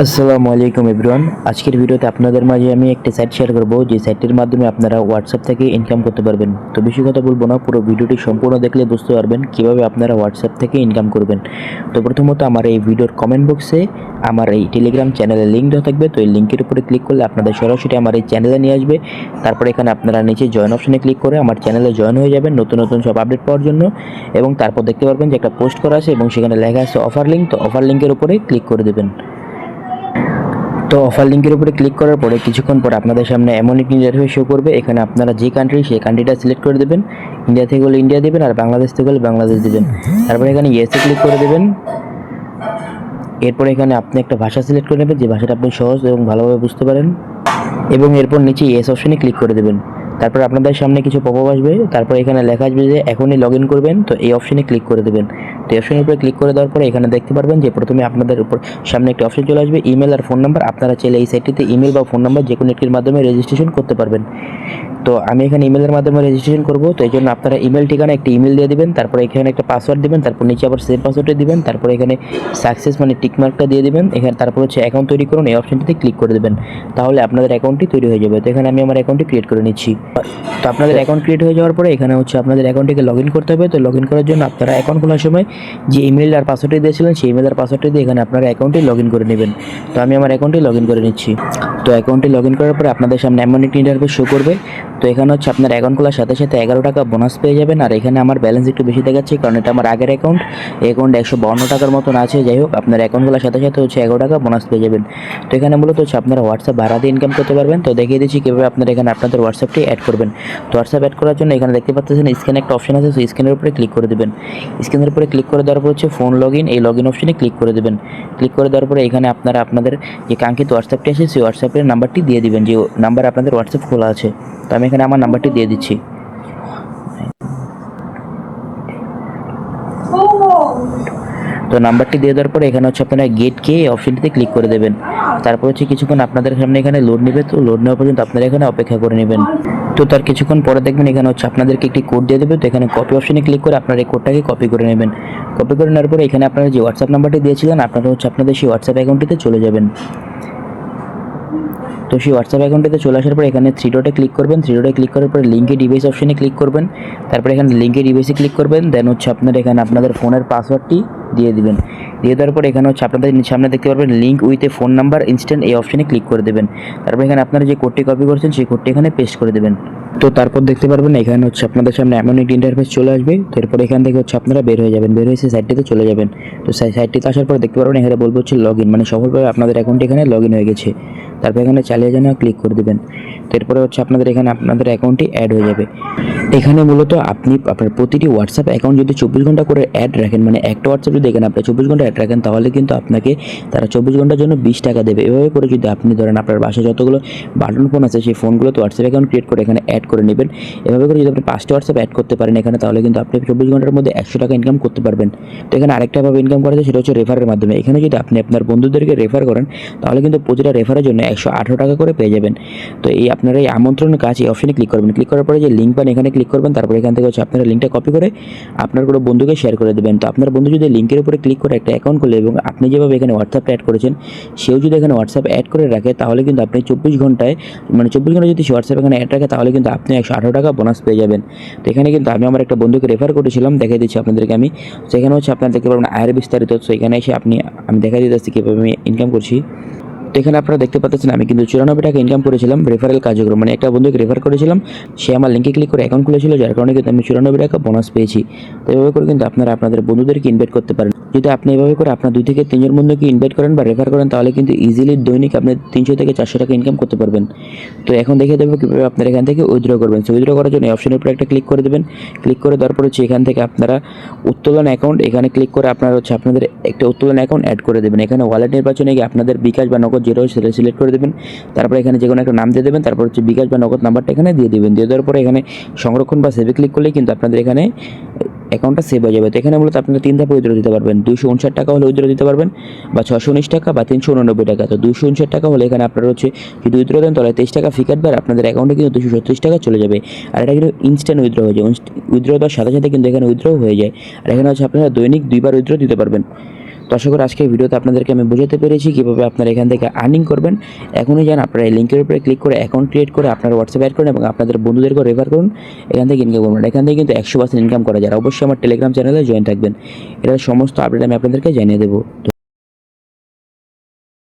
আসসালামু আলাইকুম এভরিওয়ান। আজকের ভিডিওতে আপনাদের মাঝে আমি একটা সাইট শেয়ার করব, যে সাইটের মাধ্যমে আপনারা হোয়াটসঅ্যাপ থেকে ইনকাম করতে পারবেন। তো বেশি কথা বলবো না, পুরো ভিডিওটি সম্পূর্ণ দেখলে বুঝতে পারবেন কিভাবে আপনারা হোয়াটসঅ্যাপ থেকে ইনকাম করবেন। তো প্রথমত আমার এই ভিডিওর কমেন্ট বক্সে আমার এই টেলিগ্রাম চ্যানেলের লিঙ্ক দেওয়া থাকবে। তো এই লিঙ্কের উপরে ক্লিক করলে আপনাদের সরাসরি আমার এই চ্যানেলে নিয়ে আসবে। তারপরে এখানে আপনারা নিচে জয়েন অপশনে ক্লিক করে আমার চ্যানেলে জয়েন হয়ে যাবেন নতুন নতুন সব আপডেট পাওয়ার জন্য। এবং তারপর দেখতে পারবেন যে একটা পোস্ট করা আছে এবং সেখানে লেখা আছে অফার লিঙ্ক। তো অফার লিঙ্কের উপরে ক্লিক করে দেবেন। তো অফার লিঙ্কের উপরে ক্লিক করার পরে কিছুক্ষণ পর আপনাদের সামনে এমন একটি ইন্টারফেস শো করবে। এখানে আপনারা যে কান্ট্রি সেই কান্ট্রিটা সিলেক্ট করে দেবেন। ইন্ডিয়া থেকে হলে ইন্ডিয়া দেবেন, আর বাংলাদেশ থেকে হলে বাংলাদেশ দেবেন। তারপরে এখানে ইয়েসে ক্লিক করে দেবেন। এরপরে এখানে আপনি একটা ভাষা সিলেক্ট করে নেবেন, যে ভাষাটা আপনি সহজ এবং ভালোভাবে বুঝতে পারেন। এবং এরপর নিচে ইয়েস অপশনে ক্লিক করে দেবেন। তারপর আপনাদের সামনে কিছু পপআপ আসবে। তারপর এখানে লেখা আসবে যে এখনই লগ ইন করবেন। তো এই অপশনে ক্লিক করে দেবেন। তো এই অপশনের উপরে ক্লিক করে দেওয়ার পরে এখানে দেখতে পারবেন যে প্রথমে আপনাদের উপর সামনে একটা অপশন চলে আসবে ইমেল আর ফোন নাম্বার। আপনারা চাইলে এই সাইটটিতে ইমেল বা ফোন নাম্বার যে কোনো একটির মাধ্যমে রেজিস্ট্রেশন করতে পারবেন। তো আমি এখানে ইমেলের মাধ্যমে রেজিস্ট্রেশন করব। তো এই জন্য আপনারা ইমেল ঠিকানা একটি ইমেল দিয়ে দিবেন, তারপরে এখানে একটা পাসওয়ার্ড দিবেন, তারপর নিচে আবার সেম পাসওয়ার্ডটা দিবেন, তারপরে এখানে সাকসেস মানে টিক মার্কটা দিয়ে দিবেন। এখানে তারপর হচ্ছে অ্যাকাউন্ট তৈরি করুন, এই অপশনটিতে ক্লিক করে দেবেন। তাহলে আপনাদের অ্যাকাউন্টটি তৈরি হয়ে যাবে। তো এখানে আমি আমার অ্যাকাউন্টটি ক্রিয়েট করে নিচ্ছি। তো আপনাদের অ্যাকাউন্ট ক্রিয়েট হয়ে যাওয়ার পরে এখানে হচ্ছে আপনাদের অ্যাকাউন্টটিকে লগ ইন করতে হবে। তো লগ ইন করার জন্য আপনারা অ্যাকাউন্ট খোলার সময় যে ইমেল আর পাসওয়ার্ডটি দিয়েছিলেন সেই ইমেল আর পাসওয়ার্ডটি দিয়ে এখানে আপনারা অ্যাকাউন্টটি লগ ইন করে নেবেন। তো আমি আমার অ্যাকাউন্টটি লগ ইন করে নিচ্ছি। তো অ্যাকাউন্টটি লগ ইন করার পরে আপনাদের সামনে এমন একটি ইন্টারফেস শো করবে। তো এখানে হচ্ছে আপনার অ্যাকাউন্ট খোলার সাথে সাথে 11 টাকা বোনাস পেয়ে যাবেন। আর এখানে আমার ব্যালেন্স একটু বেশি দেখাচ্ছে, কারণ এটা আমার আগের অ্যাকাউন্ট। এই অ্যাকাউন্ট 152 টাকার মতন আছে। যাই হোক, আপনার অ্যাকাউন্ট খোলার সাথে সাথে হচ্ছে 11 টাকা বোনাস পেয়ে যাবেন। তো এখানে মূলত হচ্ছে আপনারা হোয়াটসঅ্যাপ ভাড়া দিয়ে ইনকাম করতে পারবেন। তো দেখিয়ে দিচ্ছি কীভাবে আপনারা এখানে আপনাদের হোয়াটসঅ্যাপটি অ্যাড করবেন। তো হোয়াটসঅ্যাপ অ্যাড করার জন্য এখানে দেখতে পাচ্ছেন স্ক্যানে একটা অপশন আছে। সেই স্ক্যানের উপরে ক্লিক করে দেবেন। স্ক্যানের উপরে ক্লিক করে দেওয়ার পর হচ্ছে ফোন লগ ইন, এই লগ ইন অপশনে ক্লিক করে দেবেন। ক্লিক করে দেওয়ার পরে এখানে আপনারা আপনাদের যে কাঙ্ক্ষিত হোয়াটসঅ্যাপটি আছে সেই হোয়াটসঅ্যাপের নাম্বারটি দিয়ে দিবেন, যে নাম্বার আপনাদের হোয়াটসঅ্যাপ খোলা আছে। তো আমি এখানে আমার নাম্বারটি দিয়ে দিচ্ছি। তো নাম্বারটি দিয়ে দেওয়ার পরে এখানে হচ্ছে আপনারা গেট কে অপশনটিতে ক্লিক করে দেবেন। তারপর হচ্ছে কিছুক্ষণ আপনাদের সামনে এখানে লোড নেবে। তো লোড নেওয়া পর্যন্ত আপনারা এখানে অপেক্ষা করে নেবেন। তো তার কিছুক্ষণ পরে দেখবেন এখানে হচ্ছে আপনাদেরকে একটি কোড দিয়ে দেবে। তো এখানে কপি অপশনে ক্লিক করে আপনারা এই কোডটাকে কপি করে নেবেন। কপি করে নেওয়ার পরে এখানে আপনারা যে হোয়াটসঅ্যাপ নাম্বারটি দিয়েছিলেন আপনারা হচ্ছে আপনাদের সেই হোয়াটসঅ্যাপ অ্যাকাউন্টটিতে চলে যাবেন। তো সেই হোয়াটসঅ্যাপ অ্যাকাউন্টটিতে চলে আসার পরে এখানে থ্রি ডটে ক্লিক করবেন। থ্রি ডটে ক্লিক করার পরে লিঙ্কে ডিভাইস অপশনে ক্লিক করবেন। তারপরে এখানে লিঙ্কে ডিভাইসে ক্লিক করবেন। দেন হচ্ছে আপনারা এখানে আপনাদের ফোনের পাসওয়ার্ডটি দিয়ে দিবেন। দিয়ে দেওয়ার পরে এখানে হচ্ছে আপনাদের সামনে দেখতে পারবেন link with a phone number instant, এই অপশনে ক্লিক করে দেবেন। তারপর এখানে আপনারা যে কোডটি কপি করছেন সেই কোডটি এখানে পেস্ট করে দেবেন। তো তারপর দেখতে পারবেন এখানে হচ্ছে আপনাদের সামনে এমন একটি ইন্টারফেস চলে আসবে। তো এরপর এখান থেকে হচ্ছে আপনারা বের হয়ে যাবেন, বের হয়ে সেই সাইটটিতে চলে যাবেন। তো সাইটটিতে আসার পর দেখতে পারবেন এখানে বলবো হচ্ছে লগ ইন, মানে সফলভাবে আপনাদের অ্যাকাউন্ট এখানে লগ ইন হয়ে গেছে। তারপর এখানে চালিয়ে যান ক্লিক করে দেবেন। তো এরপরে হচ্ছে আপনাদের এখানে আপনাদের অ্যাকাউন্টটি অ্যাড হয়ে যাবে। এখানে মূলত আপনি আপনার প্রতিটি হোয়াটসঅ্যাপ অ্যাকাউন্ট যদি 24 ঘন্টা করে অ্যাড রাখেন, মানে একটা হোয়াটসঅ্যাপ যদি এখানে আপনি 24 ঘন্টা অ্যাড রাখেন, তাহলে কিন্তু আপনাকে তারা 24 ঘন্টার জন্য 20 টাকা দেবে। এভাবে করে যদি আপনি ধরেন আপনার বাসায় যতগুলো বাটন ফোন আছে সেই ফোনগুলোতে হোয়াটসঅ্যাপ অ্যাকাউন্ট ক্রিয়েট করে এখানে অ্যাড করে নেবেন। এভাবে করে যদি আপনি 5টা হোয়াটসঅ্যাপ অ্যাড করতে পারেন এখানে, তাহলে কিন্তু আপনি 24 ঘন্টার মধ্যে 100 টাকা ইনকাম করতে পারবেন। তো এখানে আরেকটা ভাবে ইনকাম করা যায়, সেটা হচ্ছে রেফারের মাধ্যমে। এখানে যদি আপনি আপনার বন্ধুদেরকে রেফার করেন তাহলে কিন্তু প্রতিটা রেফারের জন্য 118 টাকা করে পেয়ে যাবেন। তো এই আপনারা এই আমন্ত্রণ কাজ এই অপশনে ক্লিক করবেন। ক্লিক করার পরে যে লিঙ্ক পান এখানে ক্লিক করবেন। তারপরে এখান থেকে হচ্ছে আপনারা লিঙ্কটা কপি করে আপনার কোনো বন্ধুকে শেয়ার করে দেবেন। তো আপনার বন্ধু যদি লিঙ্কের উপরে ক্লিক করে একটা অ্যাকাউন্ট খুলে এবং আপনি যেভাবে এখানে হোয়াটসঅ্যাপ অ্যাড করেছেন সেও যদি এখানে হোয়াটসঅ্যাপ অ্যাড করে রাখে, তাহলে কিন্তু আপনি 24 ঘন্টায় মানে 24 ঘন্টা যদি হোয়াটসঅ্যাপ এখানে অ্যাড রাখে তাহলে কিন্তু আপনি 118 টাকা বোনাস পেয়ে যাবেন। তো এখানে কিন্তু আমি আমার একটা বন্ধুকে রেফার করেছিলাম, দেখাই দিচ্ছি আপনাদেরকে আমি। সেখানে হচ্ছে আপনারা দেখতে পারবেন আয়ের বিস্তারিত। তো এখানে এসে আমি দেখাই দিতেছি কীভাবে আমি ইনকাম করছি। তো এখানে আপনারা দেখতে পাচ্ছেন আমি কিন্তু 94 টাকা ইনকাম করেছিলাম রেফারেল কার্যক্রম, মানে একটা বন্ধুকে রেফার করেছিলাম, সে আমার লিঙ্কে ক্লিক করে অ্যাকাউন্ট খুলেছিল, যার কারণে কিন্তু আমি 94 টাকা বোনাস পেয়েছি। তো এভাবে করে কিন্তু আপনারা আপনাদের বন্ধুদেরকে ইনভাইট করতে পারেন। যদি আপনি এভাবে করে আপনার 2 থেকে 3 জন বন্ধুকে ইনভাইট করেন বা রেফার করেন, তাহলে কিন্তু ইজিলি দৈনিক আপনি 300 থেকে 400 টাকা ইনকাম করতে পারবেন। তো এখন দেখিয়ে দেবো কীভাবে আপনারা এখান থেকে উইথড্র করবেন। সো উইথড্র করার জন্য এই অপশনের উপরে একটা ক্লিক করে দেবেন। ক্লিক করে দেওয়ার পর হচ্ছে এখান থেকে আপনারা উত্তোলন অ্যাকাউন্ট এখানে ক্লিক করে আপনারা হচ্ছে আপনাদের একটা উত্তোলন অ্যাকাউন্ট অ্যাড করে দেবেন। এখানে ওয়ালেট নির্বাচনে গিয়ে আপনাদের বিকাশ বা নগদ যেটা হয় সেটা সিলেক্ট করে দেবেন। তারপরে এখানে যে কোনো একটা নাম দিয়ে দেবেন। তারপর হচ্ছে বিকাশ বা নগদ নাম্বারটা এখানে দিয়ে দেবেন। দিয়ে দেওয়ার পরে এখানে সংরক্ষণ বা সেভে ক্লিক করলেই কিন্তু আপনাদের এখানে অ্যাকাউন্টটা সেভ হয়ে যাবে। তো এখানে মূলত আপনারা 3 ধাপে উইথড্র দিতে পারবেন। 259 টাকা হলে উইথড্র দিতে পারবেন, বা 619 টাকা বা 389 টাকা। তো 259 টাকা হলে এখানে আপনারা হচ্ছে যদি উইথড্র দেন তাহলে 23 টাকা ফি কাটবে, আর আপনাদের অ্যাকাউন্টে কিন্তু 236 টাকা চলে যাবে। আর এটা কিন্তু ইনস্ট্যান্ট উইথড্র হয়ে যায়। উইথড্র দেওয়ার সাথে সাথে কিন্তু এখানে উইথড্র হয়ে যায়। আর এখানে হচ্ছে আপনারা দৈনিক 2 বার উইথড্র দিতে পারবেন। তো আশা করি আজকের ভিডিওতে আপনাদেরকে আমি বোঝাতে পেরেছি কীভাবে আপনারা এখান থেকে আর্নিং করবেন। এখনই যান আপনারা এই লিঙ্কের উপরে ক্লিক করে অ্যাকাউন্ট ক্রিয়েট করে আপনার হোয়াটসঅ্যাপ অ্যাড করুন এবং আপনাদের বন্ধুদেরকেও রেফার করুন, এখান থেকে ইনকাম করবেন। এখান থেকে কিন্তু 100% ইনকাম করা যায়। অবশ্যই আমার টেলিগ্রাম চ্যানেলে জয়েন থাকবেন, এটার সমস্ত আপডেট আমি আপনাদেরকে জানিয়ে দেবো।